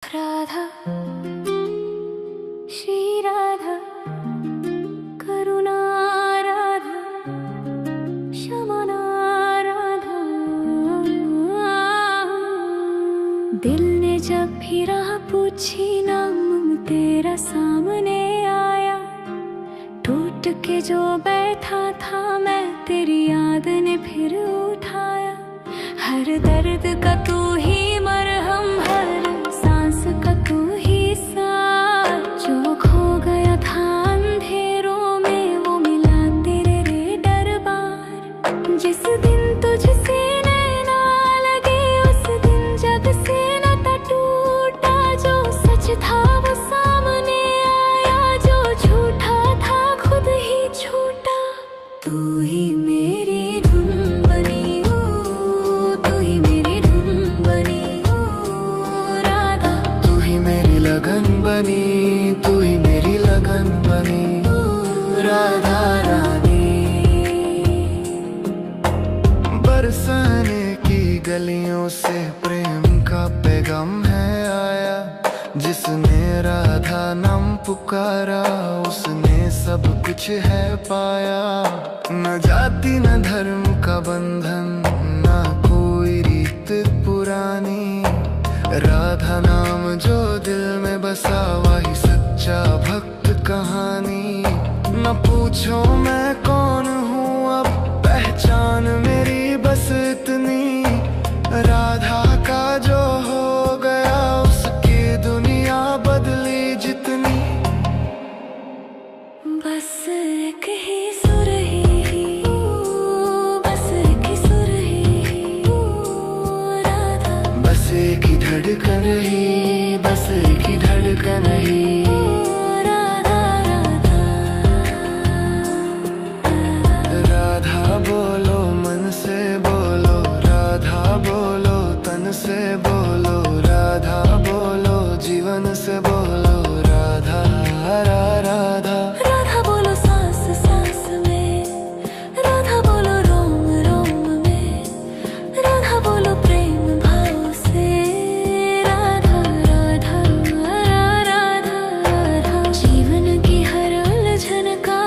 राधा श्री राधा करुणा राधा शमना राधा। दिल ने जब भी राह पूछी नाम तेरा सामने आया। टूट के जो बैठा था मैं तेरी याद ने फिर उठाया। हर दर्द का तू ही मरहम, हर सांस का तू ही साथ। जो खो गया था अंधेरों में वो मिला तेरे रे दरबार। जिस दिन तुझसे नैना लगे उस दिन जग से नाता टूटा। जो सच था वो सामने आया, जो झूठा था खुद ही छूटा। तू ही मेरी धुन बनी हो, तू ही मेरी धुन बनी हो राधा। तू ही मेरी लगन बनी, तू ही मेरी लगन बनी राधा रानी। बरसाने की गलियों से प्रेम का पैगाम है आया। जिसने राधा नाम पुकारा उसने सब कुछ है पाया। न जाति न धर्म का बंधन, न कोई रीत पुरानी। राधा नाम जो दिल में बसा वही सच्चा भक्त कहानी। न पूछो मैं कौन हूँ अब, पहचान मेरी बस इतनी। राधा का जो हो गया उसकी दुनिया बदली जितनी। बस एक ही सुर ही, बस एक ही सुर ही राधा। बस एक ही धड़कन ही, बस एक ही धड़कन ही राधा राधा। राधा बोलो मन से बोलो, राधा बोलो तन से बोलो, राधा बोलो जीवन से बोलो राधा राधा। राधा बोलो सांस सांस में, राधा बोलो रोम रोम में, राधा बोलो प्रेम भाव से। राधा राधा राधा राधा। जीवन की हर उलझन का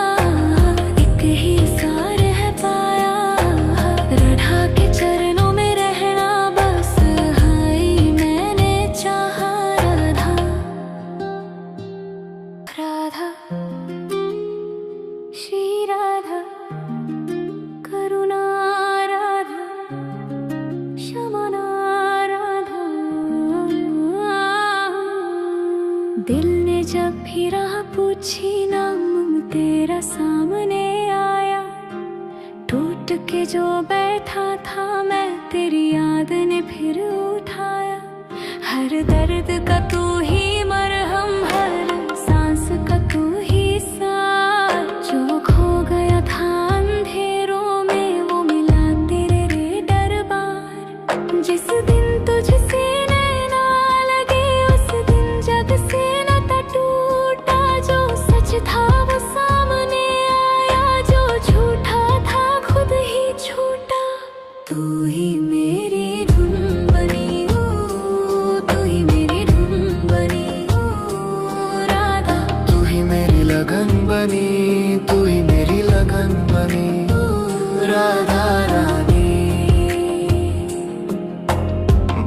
एक ही सार है पाया। राधा के चरणों में रहना बस हाई मैंने चाहा। राधा राधा श्री राधा करुणा राधा शमना राधा। दिल ने जब भी राह पूछी नाम तेरा सामने आया। टूट के जो बैठा था मैं तेरी याद ने फिर उठाया। हर दर्द का तू ही मरहम, हर सांस का तू ही साथ। जो खो गया था अंधेरों में वो मिला तेरे रे दरबार। जिस दिन तुझसे नैना लगे उस दिन जग से नाता टूटा। जो सच था वो सामने आया, जो झूठा था खुद ही छूटा। तू ही मेरी धुन बनी हो, तू ही मेरी धुन बनी हो राधा। तू ही मेरी लगन बनी, तू ही मेरी लगन बनी राधा रानी।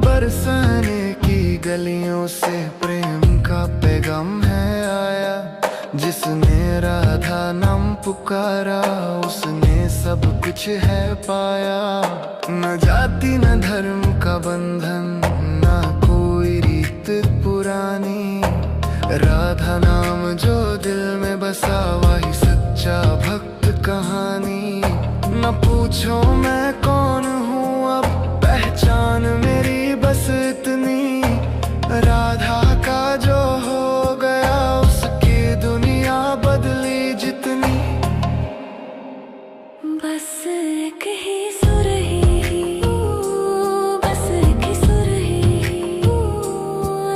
बरसाने की गलियों से प्रेम का पैगाम है आया। जिसने राधा नाम पुकारा उसने सब कुछ है पाया। न जाति न धर्म का बंधन, न कोई रीत पुरानी। राधा नाम जो दिल में बसा वही सच्चा भक्त कहानी। न पूछो मैं कौन हूँ अब, पहचान मेरी बस इतनी। राधा का जो हो गया उसकी दुनिया बदली जितनी। बस एक ही सुर ही, बस एक ही सुर ही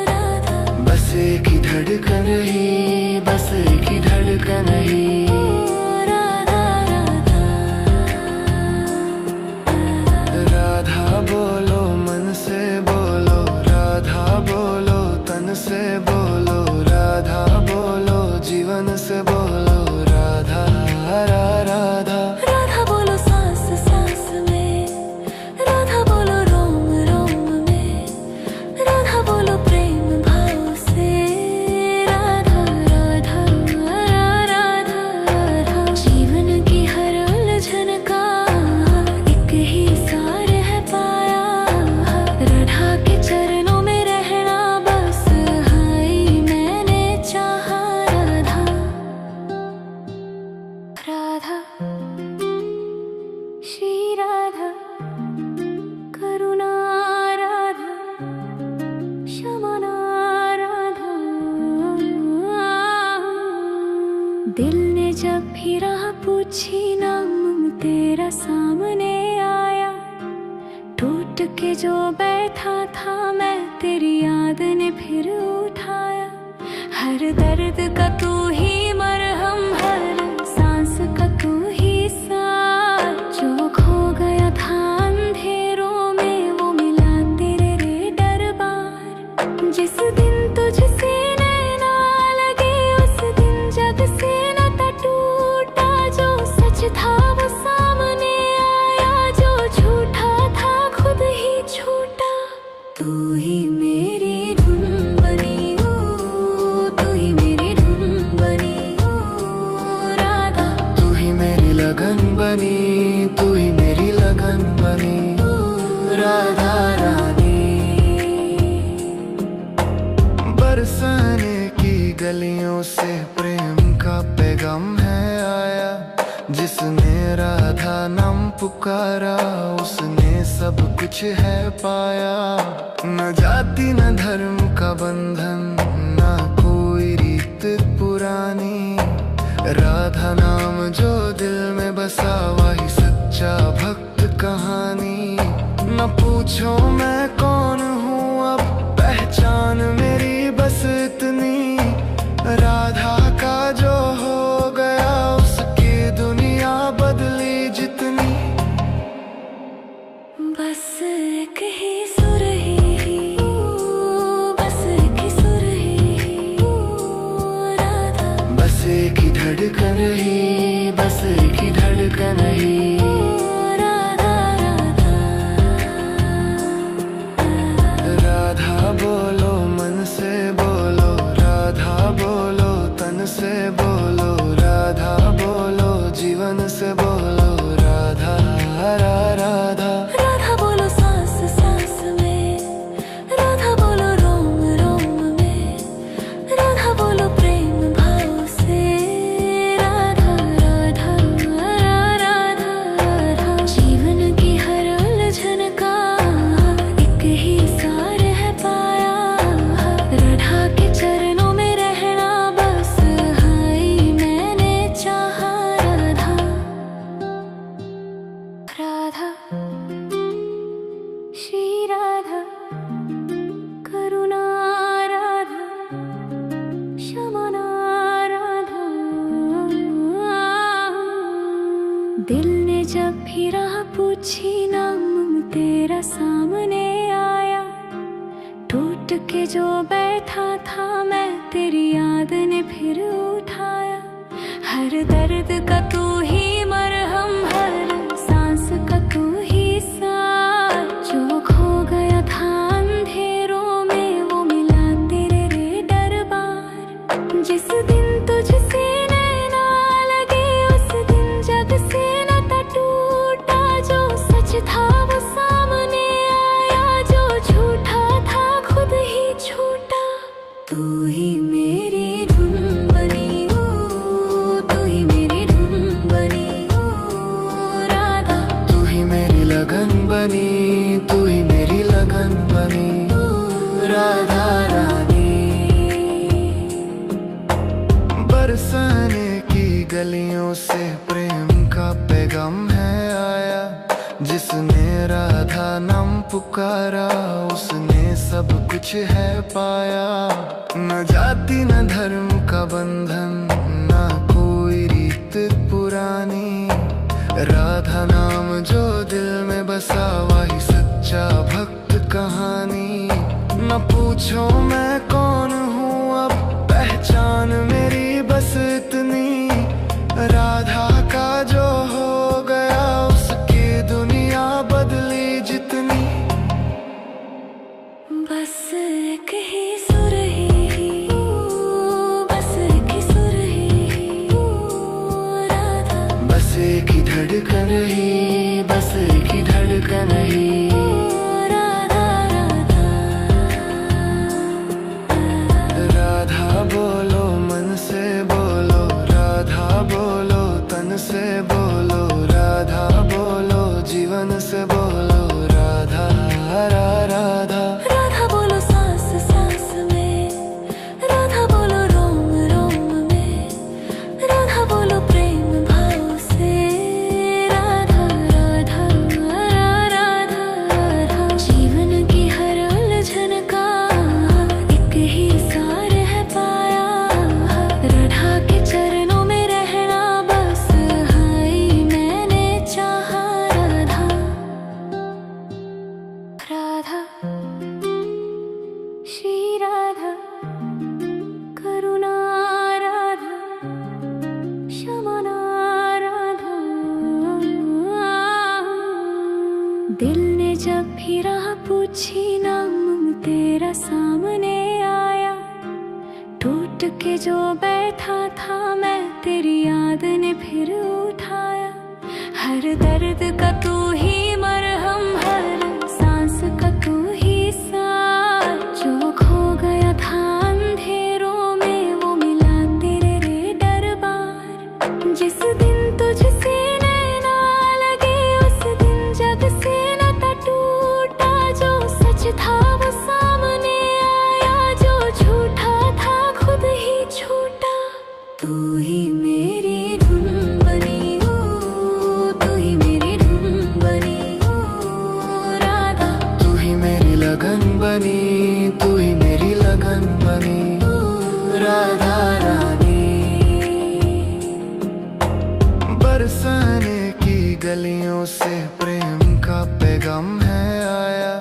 राधा। बस एक ही धड़कन ही, बस एक ही धड़कन ही राधा राधा। राधा बोलो मन से बोलो, राधा बोलो तन दिल ने जब भी राह पूछी नाम तेरा सामने आया, टूट के जो बैठा था मैं तेरी याद ने फिर उठाया। हर दर्द का तू ही मरहम, हर सांस का तू ही साथ। जो खो गया था अंधेरों में वो मिला तेरे रे दरबार। जिस दिन तुझसे नैना लगे उस दिन जग से नाता टूटा। जो सच था वो सामने आया, जो झूठा था खुद ही छूटा। तू ही मेरी धुन बनी हो, तू ही मेरी धुन बनी हो राधा। तू ही मेरी लगन बनी, तू ही मेरी लगन बनी राधा रानी। बरसाने की गलियों से प्रेम का पैगाम है आया। जिसने राधा नाम पुकारा उसने सब कुछ है पाया। न जाति न धर्म का बंधन, न कोई रीत पुरानी। राधा नाम जो दिल में बसा वही सच्चा भक्त कहानी। न पूछो मैं कौन हूँ अब, पहचान मेरी बस इतनी। राधा का जो हो गया उसकी दुनिया बदली जितनी। बस एक ही सुर ही, बस एक ही सुर ही राधा। बस एक ही धड़कन ही, बस एक ही धड़कन ही राधा राधा। राधा बोलो मन से बोलो, राधा बोलो तन से बोलो, राधा बोलो जीवन से बोलो राधा राधा। राधा बोलो सांस सांस में, राधा बोलो रोम रोम में, राधा बोलो प्रेम भाव से राधा राधा राधा राधा। जीवन की हर उलझन का एक ही सार है पाया। राधा के चरणों में रहना बस हाई मैंने चाहा। राधा राधा श्री राधा, करुणा राधा, क्षमना राधा। दिल ने जब भी राह पूछी नाम तेरा सामने आया। टूट के जो बैठा था मैं तेरी याद ने फिर उठाया। हर दर्द का तू ही मरहम, हर सांस का तू ही साथ। जो खो गया था अंधेरों में वो मिला तेरे रे दरबार। जिस दिन तुझसे नैना लगे उस दिन जग से नाता टूटा। जो सच था वो सामने आया, जो झूठा था खुद ही छूटा। तू ही मेरी धुन बनी हो, तू ही मेरी धुन बनी हो राधा। तू ही मेरी लगन बनी, तू ही मेरी लगन बनी राधा रानी। बरसाने की गलियों से प्रेम का पैगाम है आया। जिसने राधा नाम पुकारा उसने सब कुछ है पाया। न जाति न धर्म का बंधन, न कोई रीत पुरानी। राधा नाम जो दिल में बसा वही सच्चा भक्त कहानी। न पूछो मैं कौन हूँ अब, पहचान मेरी बस इतनी। राधा का जो हो गया उसकी दुनिया बदली जितनी। बस एक ही सुर ही, बस एक ही सुर ही राधा। बस एक ही धड़कन ही, बस एक ही धड़कन ही राधा राधा भी राह पूछी नाम तेरा सामने आया, टूट के जो बैठा था मैं तेरी याद ने फिर उठाया। हर दर्द का तू ही मरहम, हर सांस का तू ही साथ। जो खो गया था अंधेरों में वो मिला तेरे रे दरबार। जिस दिन तुझसे नैना लगे उस दिन जग से नाता टूटा। जो सच था वो सामने आया, जो झूठा था खुद ही छूटा। तू ही मेरी धुन बनी हो, तू ही मेरी धुन बनी हो राधा। तू ही मेरी लगन बनी, तू ही मेरी लगन बनी राधा रानी। बरसाने की गलियों से प्रेम का पैगाम है आया।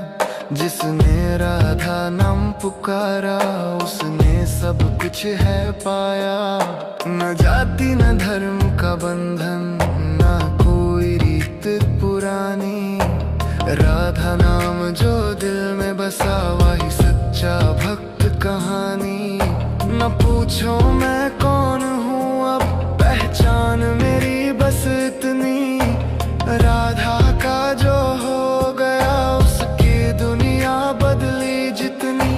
जिसने राधा नाम पुकारा उसने सब कुछ है पाया। न जाति न धर्म का बंधन, ना कोई रीत पुरानी। राधा नाम जो दिल में बसा वही सच्चा भक्त कहानी। न पूछो मैं कौन हूँ अब, पहचान मेरी बस इतनी। राधा का जो हो गया उसकी दुनिया बदली जितनी।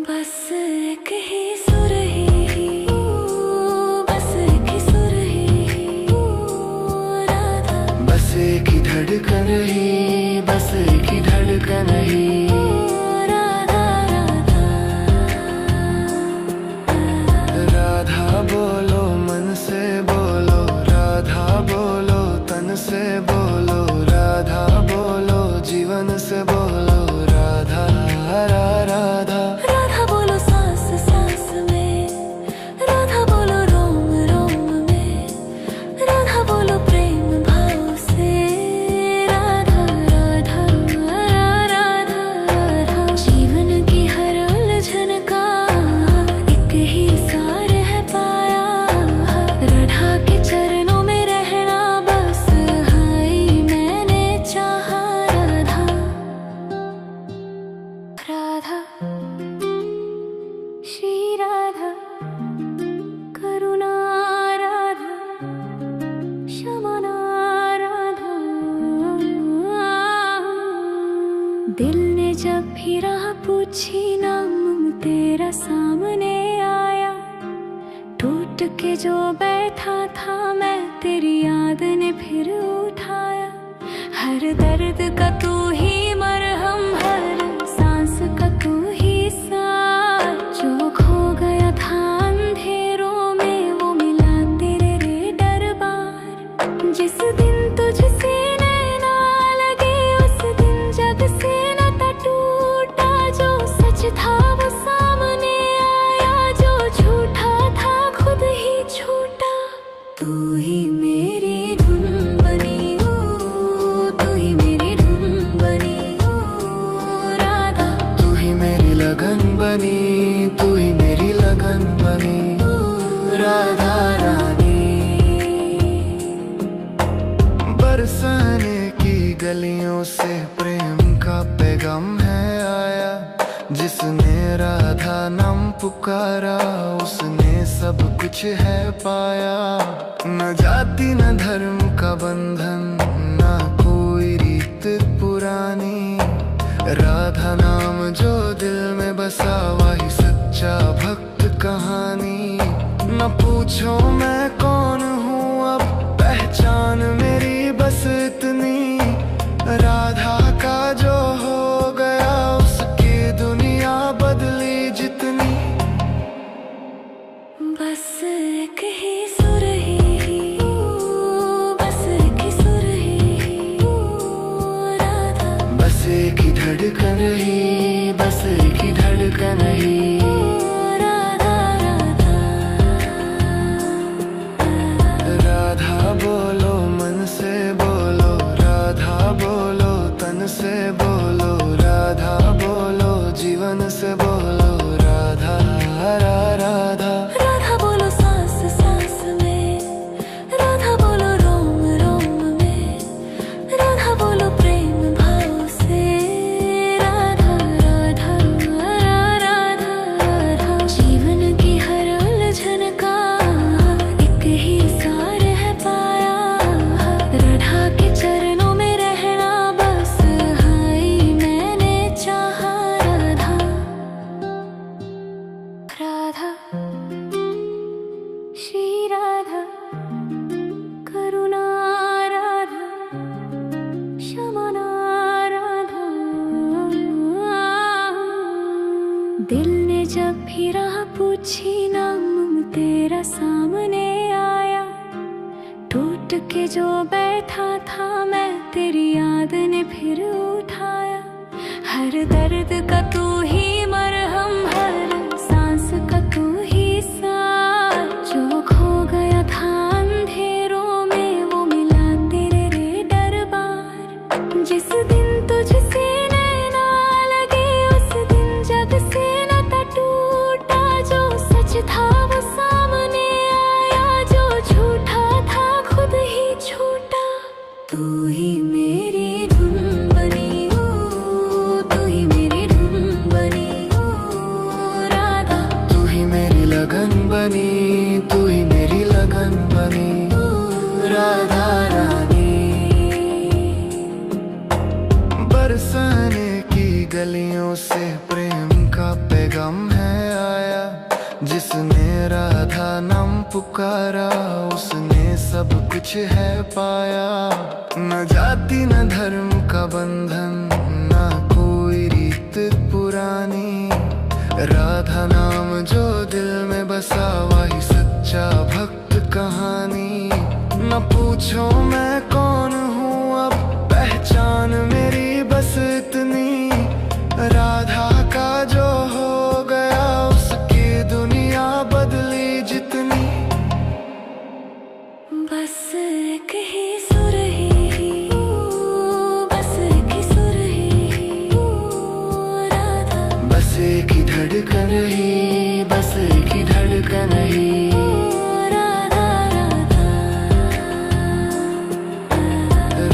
बस एक ही सुर ही, बस एक ही सुर ही राधा। बस एक ही धड़कन ही, बस एक ही धड़कन ही राधा राधा। राधा बोलो मन से बोलो, राधा बोलो तन से बोलो, राधा बोलो जीवन से बोलो राधा राधा। राधा बोलो सांस सांस में, राधा बोलो रोम रोम में, राधा बोलो प्रेम भाव से राधा राधा राधा राधा। जीवन की हर उलझन का एक ही सार है पाया। राधा के चरणों में रहना बस हाई मैंने चाहा। राधा राधा श्री राधा, करुणा राधा, क्षमा राधा। दिल ने जब भी राह पूछी नाम तेरा सामने आया। टूट के जो बैठा था मैं तेरी याद ने फिर उठाया। हर दर्द का तू ही मरहम, हर सांस का तू ही साथ। जो खो गया था अंधेरों में वो मिला तेरे रे दरबार। जिस दिन तुझसे नैना लगे उस दिन जग से नाता टूटा। जो सच था वो सामने आया, जो झूठा था खुद ही छूटा। तू ही मेरी धुन बनी हो, तू ही मेरी धुन बनी हो राधा। तू ही मेरी लगन बनी, तू ही मेरी लगन बनी राधा रानी। बरसाने की गलियों से प्रेम का पैगाम है आया। जिसने राधा नाम पुकारा उसने सब कुछ है पाया। न जाति न धर्म का बंधन, ना कोई रीत पुरानी। राधा नाम जो दिल में बसा वही सच्चा भक्त कहानी। न पूछो मैं कौन हूँ अब, पहचान मेरी बस इतनी। राधा का जो हो गया उसकी दुनिया बदली जितनी। बस एक ही सुर ही, बस एक ही सुर ही राधा। बस एक ही धड़कन ही, बस एक ही धड़कन ही राधा राधा। दिल ने जब भी राह पूछी नाम तेरा सामने आया, टूट के जो बैठा था मैं तेरी याद ने फिर उठाया। हर दर्द का तू ही मरहम, हर सांस का तू ही साथ, जो खो गया था अंधेरों में वो मिला तेरे रे दरबार। जिस दिन तुझसे नैना लगे उस दिन जग से नाता टूटा, जो सच था वो सामने आया, जो झूठा था खुद ही छूटा। तू ही मेरी धुन बनी हो, तू ही मेरी धुन बनी हो राधा। तू ही मेरी लगन बनी, तू ही मेरी लगन बनी राधा रानी। बरसाने की गलियों से प्रेम का पैगाम है आया, जिसने राधा नाम पुकारा उसने सब कुछ है पाया। न जाति न धर्म का बंधन, न कोई रीत पुरानी, राधा नाम जो दिल में बसा वही सच्चा भक्त कहानी। न पूछो मैं कौन हूँ अब, पहचान मेरी बस इतनी, राधा का जो हो गया उसकी दुनिया बदली जितनी। बस एक ही सुर ही, बस एक ही सुर ही राधा। बस एक ही धड़कन ही, बस एक ही धड़कन ही राधा राधा।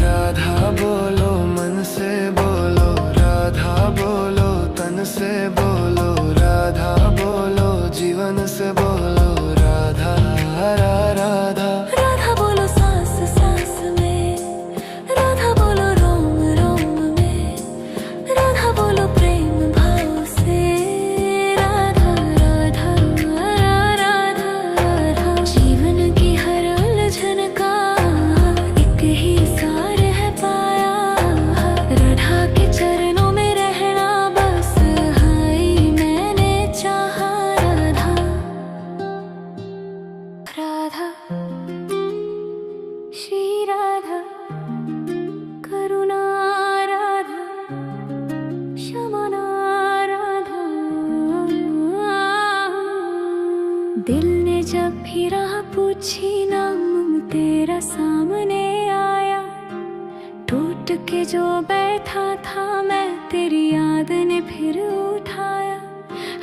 राधा बोलो मन से बोलो, राधा बोलो तन से बोलो, राधा बोलो जीवन से बोलो, राधा राधा। राधा बोलो सांस सांस में, राधा बोलो रोम रोम में, राधा बोलो प्रेम भाव से, राधा राधा राधा राधा। जीवन की हर उलझन का एक ही सार है पाया, राधा के चरणों में रहना बस हाई मैंने चाहा। राधा राधा श्री राधा, करुणा राधा, क्षमा राधा। दिल ने जब भी राह पूछी नाम तेरा सामने आया, टूट के जो बैठा था मैं तेरी याद ने फिर उठाया।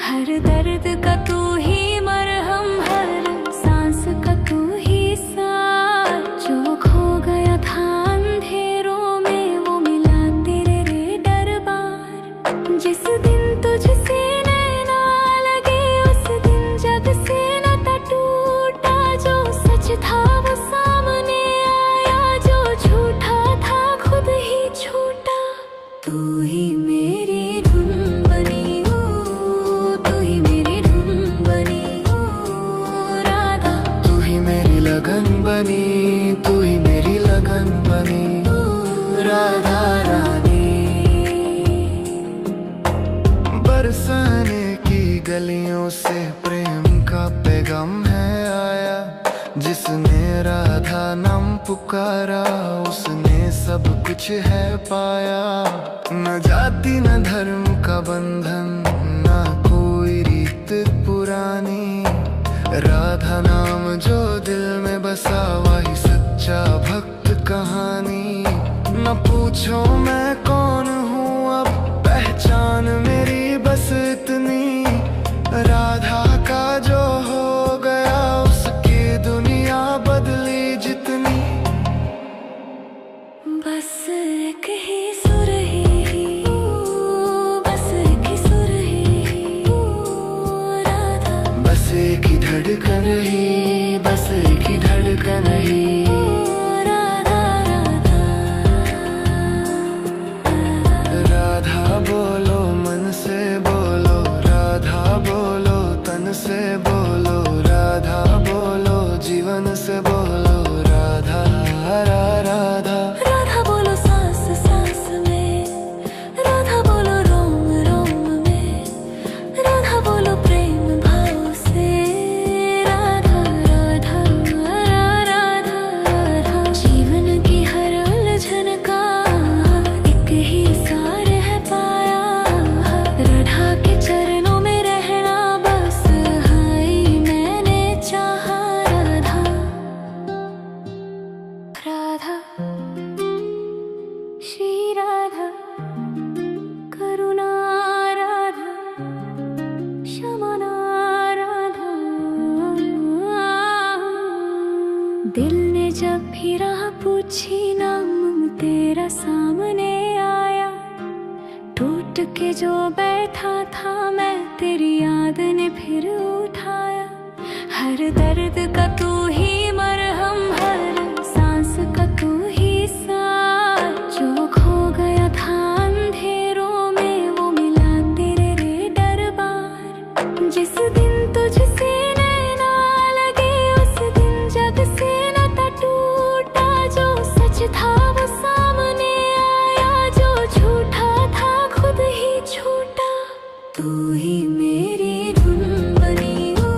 हर दर्द का तू ही मरहम, हर सांस का तू ही साथ, जो खो गया था अंधेरों में वो मिला तेरे रे दरबार। जिस दिन तुझसे नैना लगे उस दिन जग से नाता टूटा, जो सच था वो सामने आया, जो झूठा था खुद ही छूटा। तू ही मेरी धुन बनी हो, तू ही मेरी धुन बनी हो राधा। तू ही मेरी लगन बनी, तू ही मेरी लगन बनी राधा रानी। बरसाने की गलियों से प्रेम का पैगाम है आया, जिसने राधा नाम पुकारा उसने सब कुछ है पाया। न जाति न धर्म का बंधन, न कोई रीत पुरानी, राधा नाम जो दिल में बसा वही सच्चा भक्त कहानी। न पूछो मैं कौन हूँ अब, पहचान मेरी बस इतनी, राधा का जो हो गया उसकी दुनिया बदली जितनी। बस एक ही सुर ही, बस एक ही सुर ही राधा। बस एक ही धड़कन ही, बस एक ही धड़कन ही राधा राधा। राधा बोलो मन से बोलो, राधा बोलो तन से बोलो, राधा बोलो जीवन से बोलो, राधा राधा। राधा बोलो सांस सांस में, राधा बोलो रोम रोम में, राधा जब भी राह पूछी नाम तेरा सामने आया। टूट के जो बैठा था मैं तेरी याद ने फिर उठाया। हर दर्द का तू ही मरहम, हर सांस का तू ही साथ। जो खो गया था अंधेरों में वो मिला तेरे रे दरबार। जिस दिन तुझसे नैना लगे उस दिन जग से नाता टूटा। जो सच था वो सामने आया, जो झूठा था खुद ही छूटा। तू ही मेरी धुन बनी हो,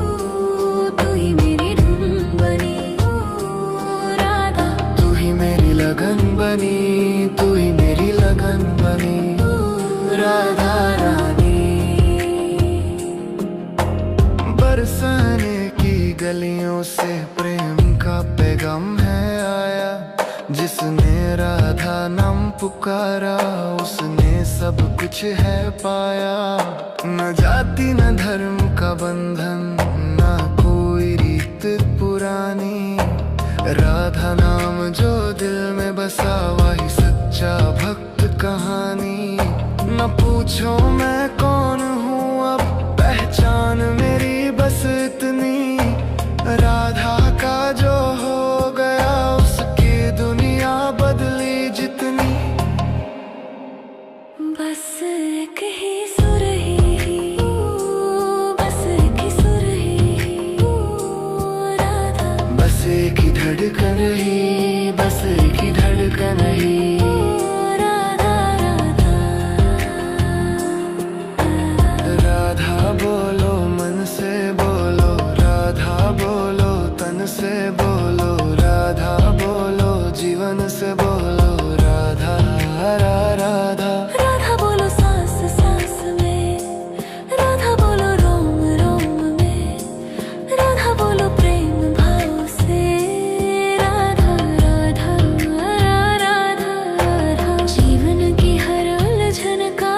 तू ही मेरी धुन बनी हो राधा। तू ही मेरी लगन बनी, तू ही मेरी लगन बनी राधा रानी। बरसाने की गलियों से प्रेम का पैगाम है आया। जिसने राधा नाम पुकारा उसने सब कुछ है पाया। न जाति न धर्म का बंधन, न कोई रीत पुरानी। राधा नाम जो दिल में बसा वही सच्चा भक्त कहानी। न पूछो मैं कौन हूँ अब, पहचान मेरी बस इतनी। राधा का जो हो गया उसकी दुनिया बदली जितनी। बस एक ही सुर ही, बस एक ही सुर ही राधा। बस एक ही धड़कन ही, बस एक ही धड़कन ही राधा राधा। राधा बोलो मन से बोलो, राधा बोलो तन से बोलो, राधा बोलो जीवन से बोलो राधा राधा। राधा बोलो सांस सांस में, राधा बोलो रोम रोम में, राधा बोलो प्रेम भाव से राधा राधा राधा राधा। जीवन की हर उलझन का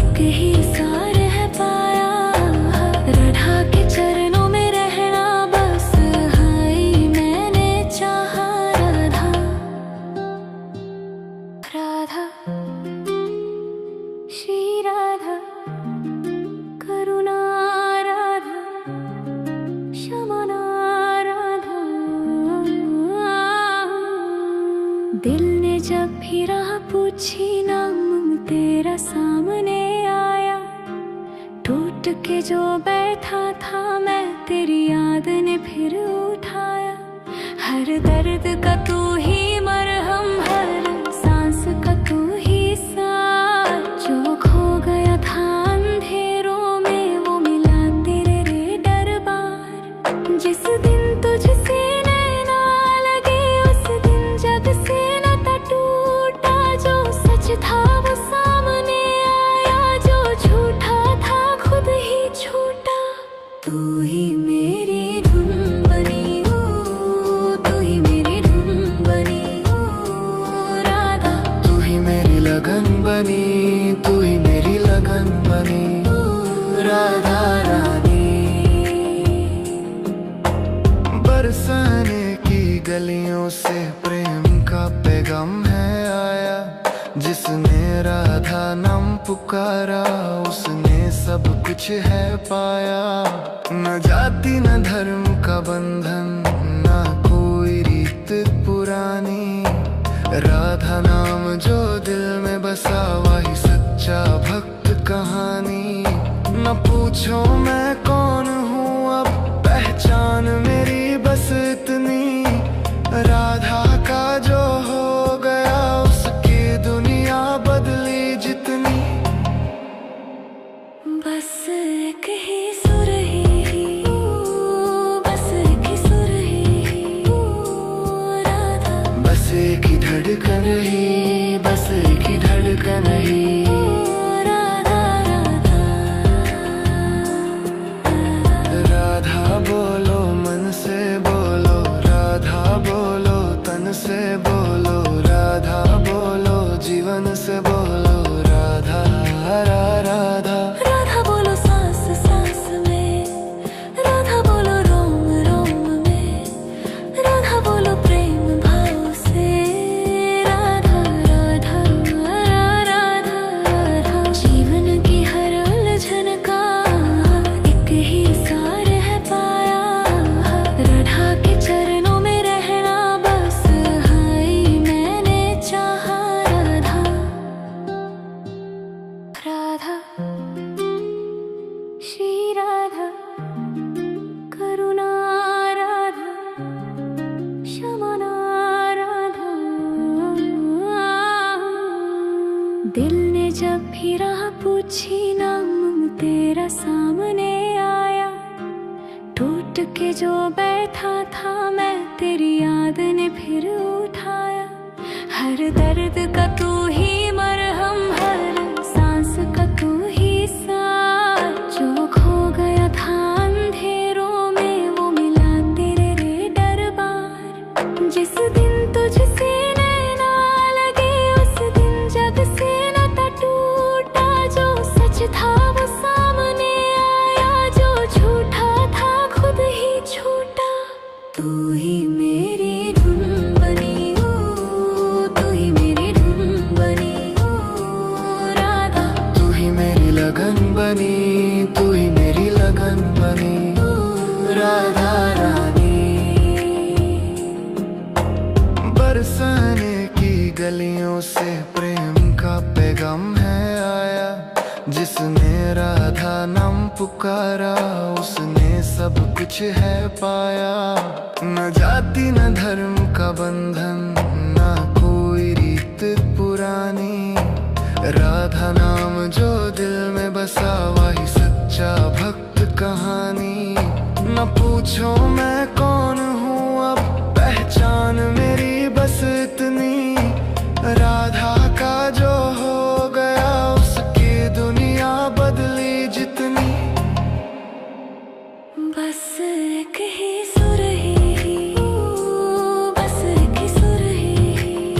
एक ही सार है पाया। राधा के चरणों में रहना बस हाई मैंने चाहा। राधा राधा श्री राधा करुणा राधा क्षमा राधा। दिल ने जब भी राह पूछी नाम तेरा सामने आया। टूट के जो बैठा था मैं तेरी याद ने फिर उठाया। हर दर्द का तू ही मरहम, हर सांस का तू ही साथ। जो खो गया था अंधेरों में वो मिला तेरे रे दरबार। जिस दिन तुझसे नैना लगे उस दिन जग से नाता टूटा। जो सच था वो सामने आया, जो झूठा था खुद ही छूटा। तू ही मेरी धुन बनी हो, तू ही मेरी धुन बनी हो राधा। तू ही मेरी लगन बनी, तू ही मेरी लगन बनी राधा रानी। बरसाने की गलियों से प्रेम का पैगाम है आया। जिसने राधा नाम पुकारा उसने सब कुछ है पाया। न जाति न धर्म का बंधन, न कोई रीत पुरानी। राधा नाम जो दिल में बसा वही सच्चा भक्त कहानी। न पूछो मैं कौन हूँ अब, पहचान मेरी बस इतनी। राधा का जो हो गया उसकी दुनिया बदली जितनी। बस एक ही सुर ही, बस एक ही सुर ही राधा। बस एक ही धड़कन ही, बस एक ही धड़कन ही राधा राधा। राधा बोलो मन से बोलो, राधा बोलो तन से बोलो, राधा बोलो जीवन से बोलो राधा राधा। राधा बोलो सांस सांस में, राधा बोलो रोम रोम में, राधा बोलो प्रेम सामने आया। टूट के जो बैठा था मैं, तेरी याद ने फिर उठाया। हर दर्द का तू ही मरहम, हर सांस का तू ही साथ। जो खो गया था अंधेरों में, वो मिला तेरे रे दरबार। जिस दिन तुझसे नैना लगे, उस दिन जग से नाता टूटा। जो सच था वो सामने आया, जो झूठा था खुद ही छूटा। तू ही मेरी धुन बनी हो, तू ही मेरी धुन बनी हो राधा। तू ही मेरी लगन बनी, तू ही मेरी लगन बनी राधा रानी। बरसाने की गलियों से प्रेम का पैगाम है आया। जिसने राधा नाम पुकारा, उसने सब कुछ है पाया। न जाति न धर्म का बंधन, न कोई रीत पुरानी। राधा नाम जो दिल में बसा, वही सच्चा भक्त कहानी। न पूछो मैं कौन हूँ अब, पहचान मेरी बस इतनी। राधा का जो हो गया, उसकी दुनिया बदली जितनी। बस एक ही सुर ही, बस एक ही सुर ही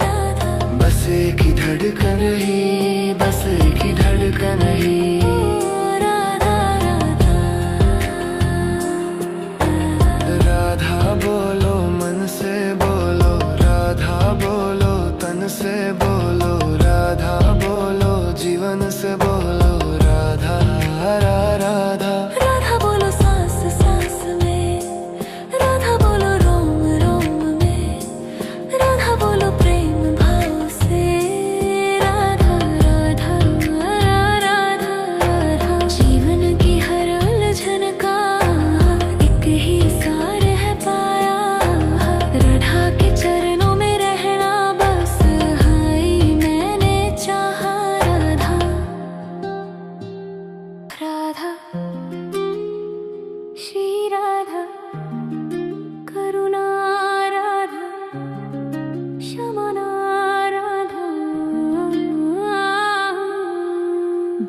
राधा। बस एक ही धड़कन रही, बस एक ही धड़कन रही राधा राधा। राधा बोलो मन से बोलो, राधा बोलो तन से बोलो, राधा बोलो जीवन से बोलो राधा राधा। राधा बोलो सांस सांस में, राधा बोलो रोम रोम में, राधा बोलो प्रेम भाव से राधा राधा राधा राधा। जीवन की हर उलझन का एक ही सार है पाया। राधा के चरणों में रहना बस हाई मैंने चाहा। राधा राधा श्री राधा, करुणा राधा, क्षमना राधा।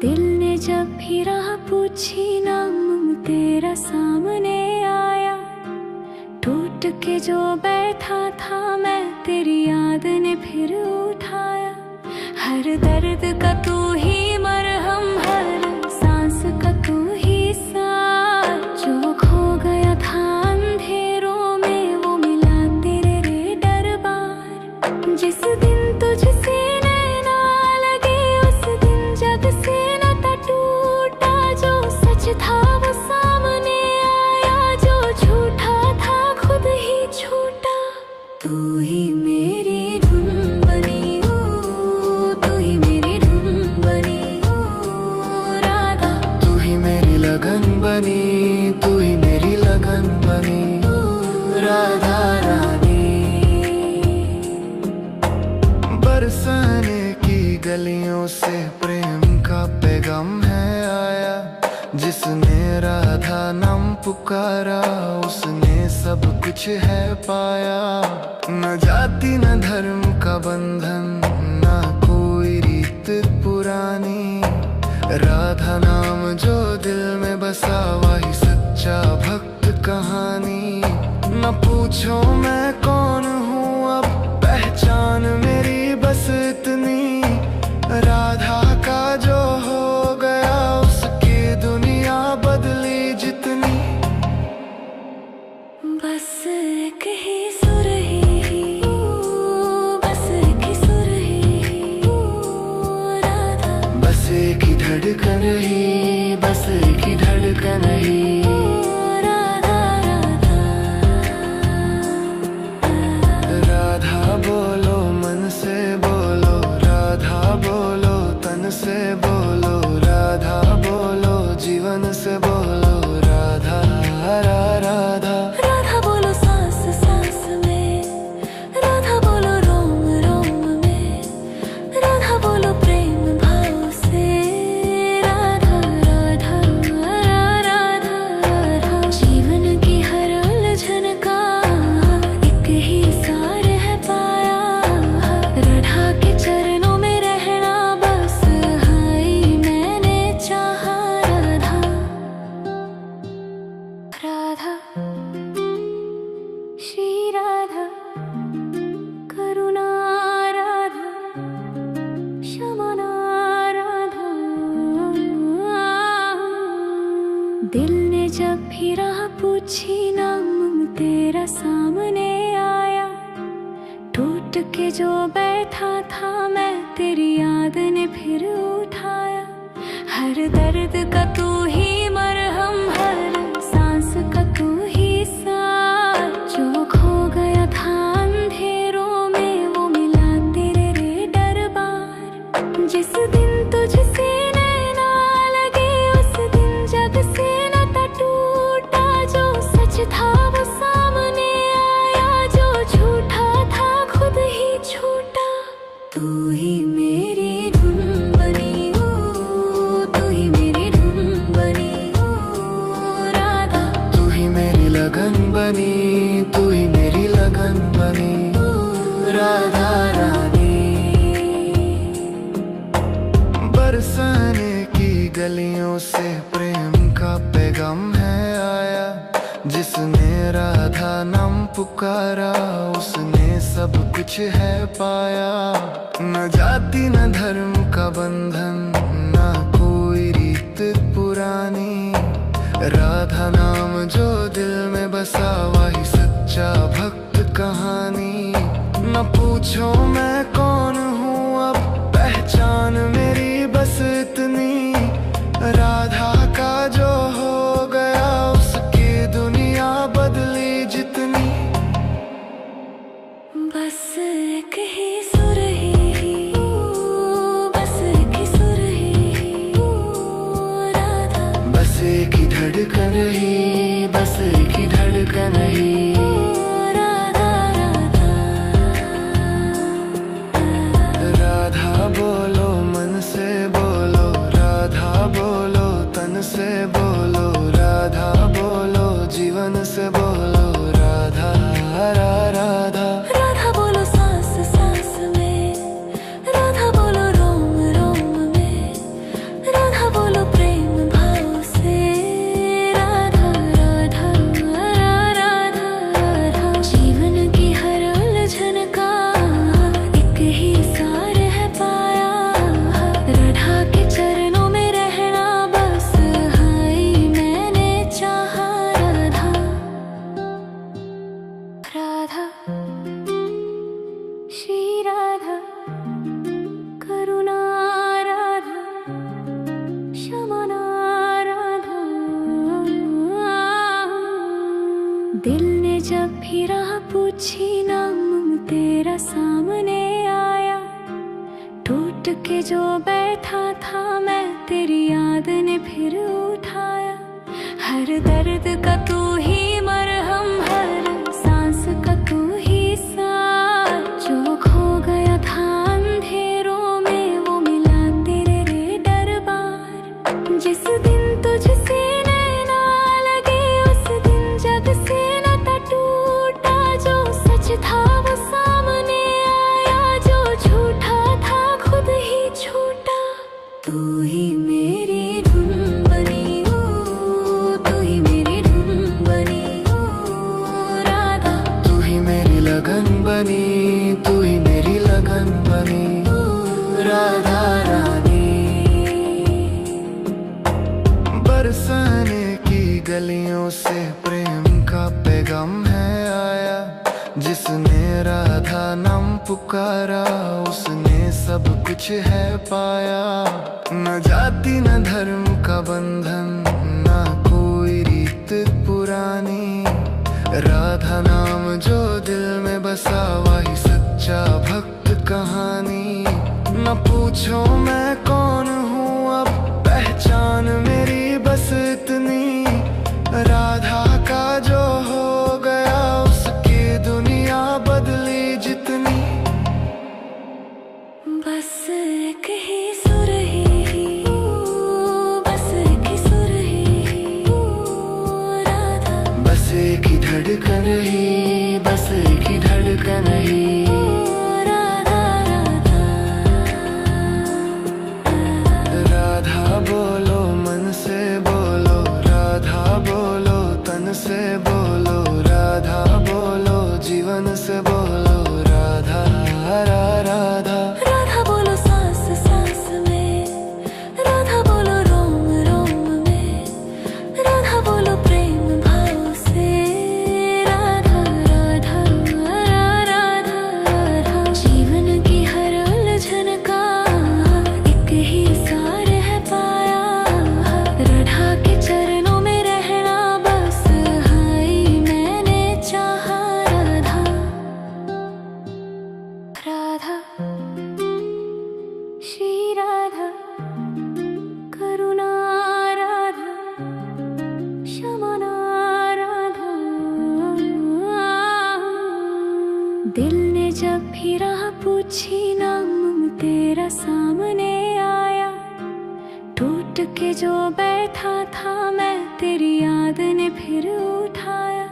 दिल ने जब भी राह पूछी, नाम तेरा सामने आया। टूट के जो बैठा था मैं, तेरी याद ने फिर उठाया। हर दर्द का तू ही मरहम, हर सांस का तू ही साथ। जो खो गया था अंधेरों में, वो मिला तेरे रे दरबार। जिस दिन तुझसे नैना लगे, उस दिन जग से नाता टूटा। जो सच था वो सामने आया, जो झूठा था खुद ही छूटा। तू ही मेरी धुन बनी हो, तू ही मेरी धुन बनी हो राधा। तू ही मेरी लगन बनी, तू ही मेरी लगन बनी राधा रानी। बरसाने की गलियों से प्रेम का पैगाम है आया। जिसने राधा नाम पुकारा, उसने सब कुछ है पाया। न जाति न धर्म का बंधन, न कोई रीत पुरानी। राधा नाम जो दिल में बसा, वही सच्चा भक्त कहानी। न पूछो मैं कौन हूँ अब, पहचान मेरी बस इतनी। राधा का जो हो गया, उसकी दुनिया बदली जितनी। बस एक ही सुर ही, बस एक ही सुर ही राधा। बस एक ही धड़कन रही, बस एक ही धड़कन रही राधा राधा। दिल ने जब भी राह पूछी नाम तेरा सामने आया, टूट के जो बैठा था मैं तेरी याद ने फिर उठाया। हर दर्द का तू ही मरहम, हर सांस का तू ही साथ। जो खो गया था अंधेरों में वो मिला तेरे रे दरबार। जिस दिन तुझसे नैना लगे उस दिन जग से नाता टूटा। जो सच था वो सामने आया, जो झूठा था खुद ही छूटा। तू ही मेरी धुन बनी ओ, तू ही मेरी धुन बनी ओ राधा। तू ही मेरी लगन बनी, तू ही मेरी लगन बनी राधा रानी। बरसाने की गलियों से प्रेम का पैगाम है आया। जिसने राधा नाम पुकारा उसने सब कुछ है पाया। न जाति न धर्म का बंधन, ना कोई रीत पुरानी। राधा नाम जो दिल में बसा वही सच्चा भक्त कहानी। न पूछो मैं कौन हूँ अब, पहचान मेरी बस इतनी। राधा का जो हो गया उसकी दुनिया बदली जितनी। बस एक ही सुर ही, बस एक ही सुर ही राधा। बस एक ही धड़कन ही, बस एक ही धड़कन ही राधा राधा। राधा बोलो मन से बोलो, राधा बोलो तन से बोलो, राधा बोलो जीवन से बोलो राधा राधा। राधा बोलो सांस सांस में, राधा बोलो रोम रोम में, राधा बोलो प्रेम भाव से। राधा राधा राधा राधा। जीवन की हर उलझन का एक ही सार है पाया। राधा के चरणों में रहना बस हाय मैंने चाहा। राधा राधा श्री राधा, करुणा राधा, क्षमा राधा। दिल ने जब भी राह पूछी नाम तेरा सामने आया। टूट के जो बैठा था मैं तेरी याद ने फिर उठाया। हर दर्द का तू ही मरहम, हर सांस का तू ही साथ। जो खो गया था अंधेरों में वो मिला तेरे रे दरबार। जिस दिन तुझसे नैना लगे उस दिन जग से नाता टूटा। जो सच था वो सामने आया, जो झूठा था खुद ही छूटा। तू ही मेरी धुन बनी ओ, तू ही मेरी धुन बनी ओ राधा। तू ही मेरी लगन बनी, तू ही मेरी लगन बनी राधा रानी। बरसाने की गलियों से प्रेम का पैगाम है आया। जिसने राधा नाम पुकारा उसने सब कुछ है पाया। न जाति न धर्म का बंधन, ना कोई रीत पुरानी। राधा नाम जो दिल में बसा वही सच्चा भक्त कहानी। न पूछो मैं कौन हूँ अब, पहचान मेरी बस इतनी। राधा का जो हो गया उसकी दुनिया बदली जितनी। बस एक ही सुर ही, बस एक ही सुर ही राधा। बस एक ही धड़कन ही, बस एक ही धड़कन ही राधा राधा। राधा बोलो मन से बोलो, राधा बोलो तन से बोलो, राधा बोलो जीवन से बोलो राधा राधा। राधा बोलो सांस सांस में, राधा बोलो रोम रोम में, राधा पूछी नाम तेरा सामने आया, टूट के जो बैठा था मैं तेरी याद ने फिर उठाया।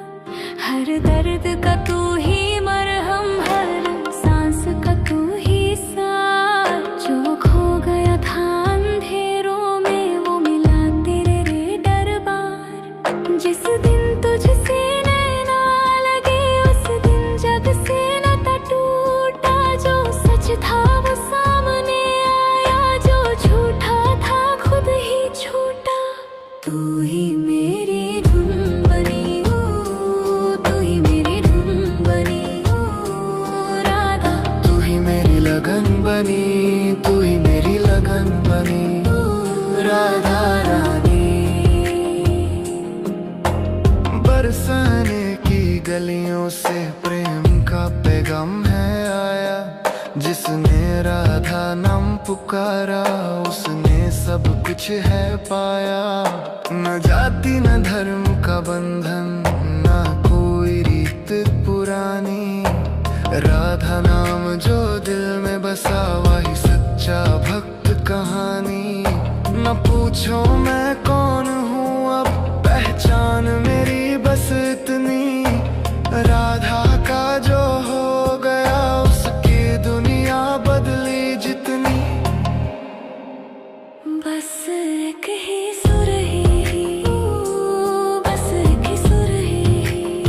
हर दर्द का तू ही मरहम, हर सांस का तू ही साथ, जो खो गया था अंधेरों में वो मिला तेरे रे दरबार। जिस दिन तुझसे नैना लगे उस दिन जग से नाता टूटा, जो सच था वो सामने आया, जो झूठा था खुद ही छूटा। तू ही मेरी धुन बनी, तू ही मेरी धुन बनी राधा। तू ही मेरी लगन बनी, तू ही मेरी लगन बनी राधा रानी। बरसाने की गलियों से प्रेम का पैगाम है आया, जिसने राधा नाम पुकारा उसने सब कुछ है पाया। न जाति न धर्म का बंधन, न कोई रीत पुरानी, राधा नाम जो दिल में बसा वही सच्चा भक्त कहानी। न पूछो मैं कौन हूँ अब, पहचान मेरी बस इतनी, राधा का जो हो गया उसकी दुनिया बदली जितनी। बस एक ही सुर ही, बस एक ही सुर ही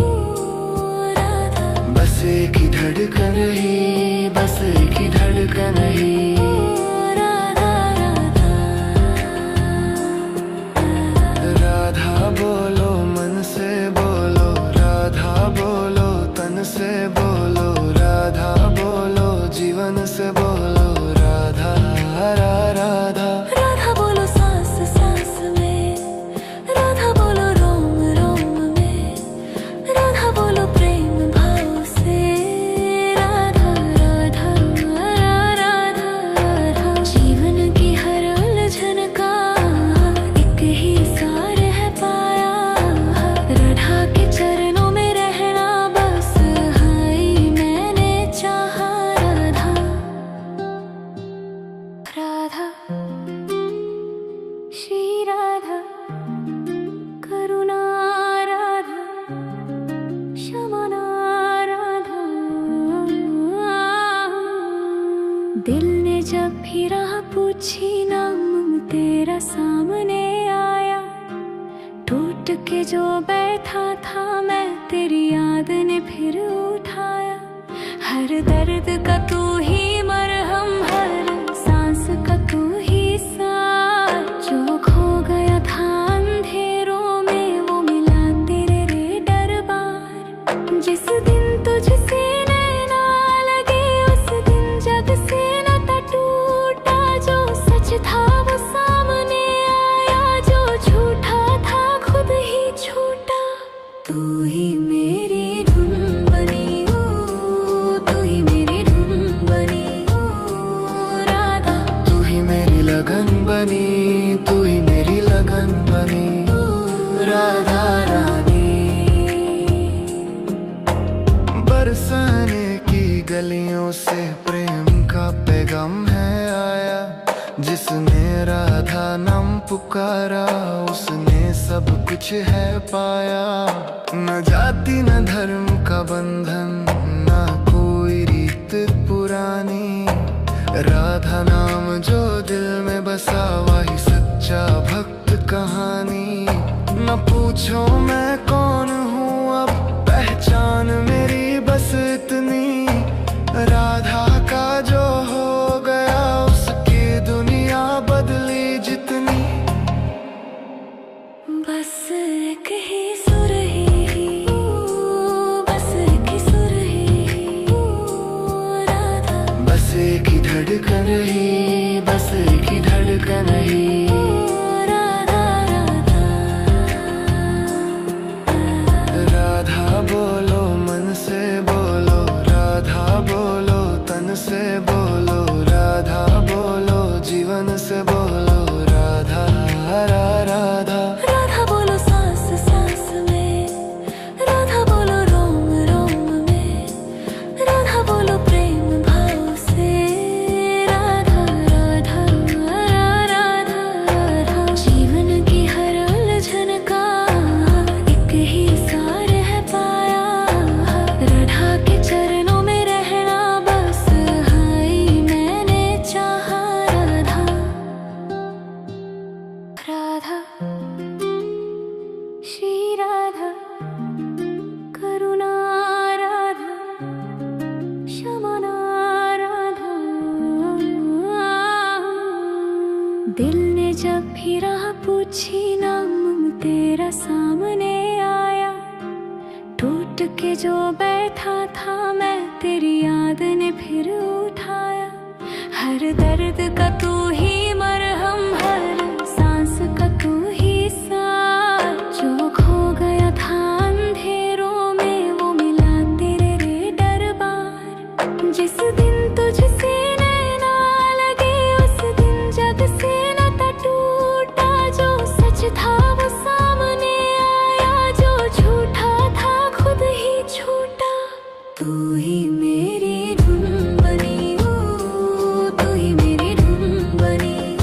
राधा। बस एक ही धड़कन ही, बस एक ही धड़कन ही राधा राधा। राधा बोलो मन से बोलो, राधा बोलो तन से बोलो, राधा बोलो जीवन से बोलो, राधा राधा। राधा बोलो सांस सांस में, राधा बोलो रोम रोम में, राधा बोलो प्रेम भाव से, राधा राधा राधा राधा। जीवन की हर उलझन का एक ही सार है पाया, राधा के चरणों में रहना बस हाई मैंने चाहा। राधा राधा श्री राधा, करुणा राधा, शमना राधा। दिल ने जब भी राह पूछी नाम तेरा सामने आया, टूट के जो बैठा था मैं तेरी याद ने फिर उठाया। हर दर्द का तू ही मरहम, हर सांस का तू ही साथ, जो खो गया था अंधेरों में वो मिला तेरे रे दरबार। जिस दिन तुझसे नैना लगे उस दिन जग से नाता टूटा, जो सच था वो सामने आया, जो झूठा था खुद ही छूटा। तू ही मेरी धुन बनी, तू ही मेरी धुन बनी राधा। तू ही मेरी लगन बनी, तू ही मेरी लगन बनी राधा रानी। बरसाने की गलियों से प्रेम का पैगाम है आया, जिसने राधा नाम पुकारा उसने सब कुछ है पाया। न जाति न धर्म का बंधन, न कोई रीत पुरानी, राधा नाम जो दिल में बसा वही सच्चा भक्त कहानी। न पूछो मैं कौन हूँ अब, पहचान मेरी बस इतनी, राधा का जो हो गया उसकी दुनिया बदली जितनी। बस एक ही सुर ही, बस एक ही सुर ही राधा। बस एक ही धड़कन ही, बस एक ही धड़कन ही राधा राधा। राधा बोलो मन से बोलो, राधा बोलो तन से बोलो, राधा बोलो जीवन से बोलो, राधा राधा। राधा बोलो सांस सांस में, राधा बोलो रोम रोम में, राधा बोलो प्रेम भाव से, पूछी नाम तेरा सामने आया। टूट के जो बैठा था मैं, तेरी याद ने फिर उठाया। हर दर्द का तू ही मरहम, हर सांस का तू ही साथ। जो खो गया था अंधेरों में, वो मिला तेरे रे दरबार। जिस दिन तुझसे नैना लगे, उस दिन जग से नाता टूटा। जो सच था वो सामने आया, जो झूठा था खुद ही छूटा। तू ही मेरी धुन बनी, तू ही मेरी धुन बनी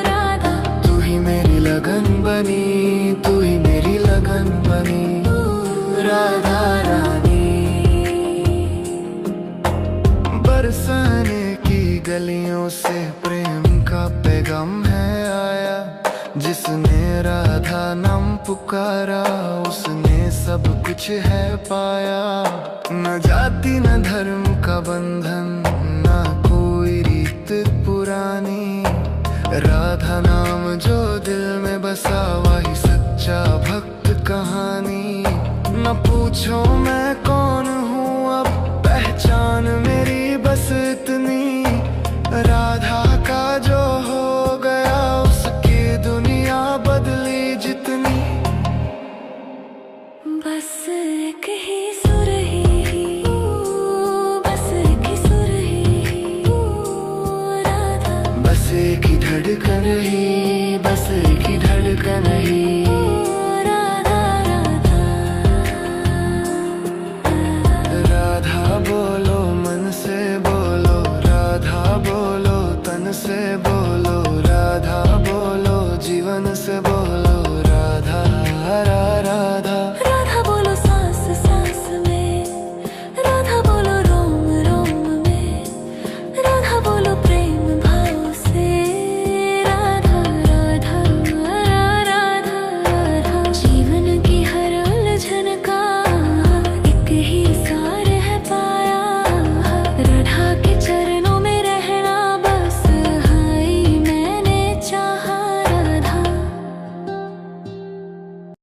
राधा। तू ही मेरी लगन बनी, तू ही मेरी लगन बनी राधा रानी। बरसाने की गलियों से प्रेम का पैगाम है आया। जिसने राधा नाम पुकारा, उसने सब कुछ है पाया। न जाति न धर्म का बंधन, ना कोई रीत पुरानी। राधा नाम जो दिल में बसा, वही सच्चा भक्त कहानी। न पूछो मैं कौन हूँ अब, पहचान मेरी बस इतनी। राधा का जो हो गया, उसकी दुनिया बदली जितनी। बस एक ही